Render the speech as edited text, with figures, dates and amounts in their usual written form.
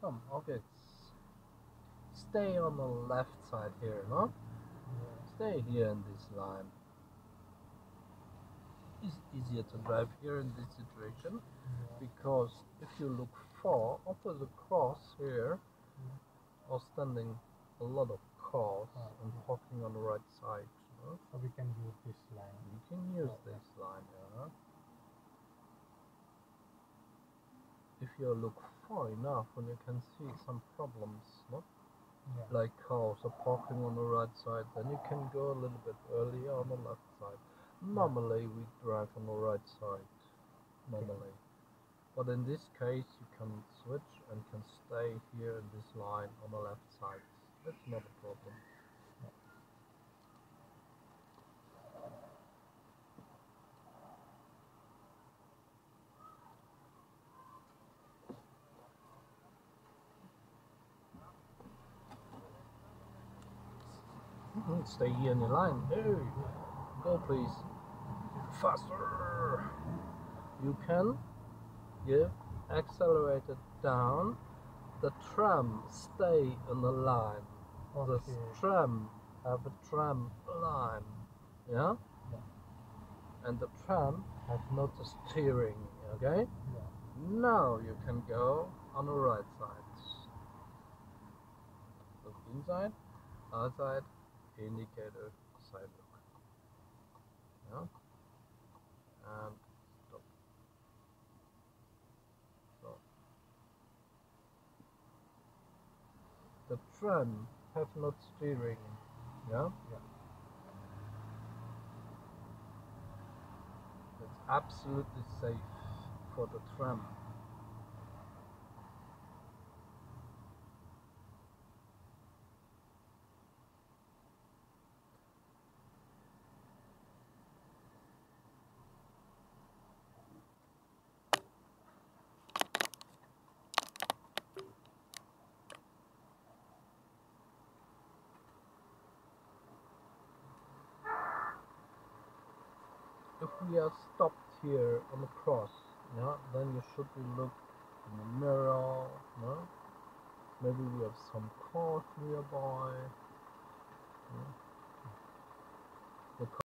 Come, okay. Stay on the left side here, no? Stay here in this line. It's easier to drive here in this situation because if you look far after the cross here are standing a lot of cars and parking on the right side. No? So we can use this line. You can use this line, yeah. If you look far enough, and you can see some problems, no? Like cars are parking on the right side, then you can go a little bit earlier on the left side. Normally we drive on the right side, normally. But in this case you can switch and can stay here in this line on the left side. That's not a problem. Stay here in the line. Hey, go please. Faster. You can give accelerated down. The tram stay in the line. The tram have a tram line. Yeah? And the tram have not the steering. Okay? Now you can go on the right side. Look inside, outside. Indicator, side look. Yeah? And stop. So the tram have not steering. Yeah? It's absolutely safe for the tram. If we are stopped here on the cross, yeah, then you should look in the mirror, no? Maybe we have some cars nearby. Yeah.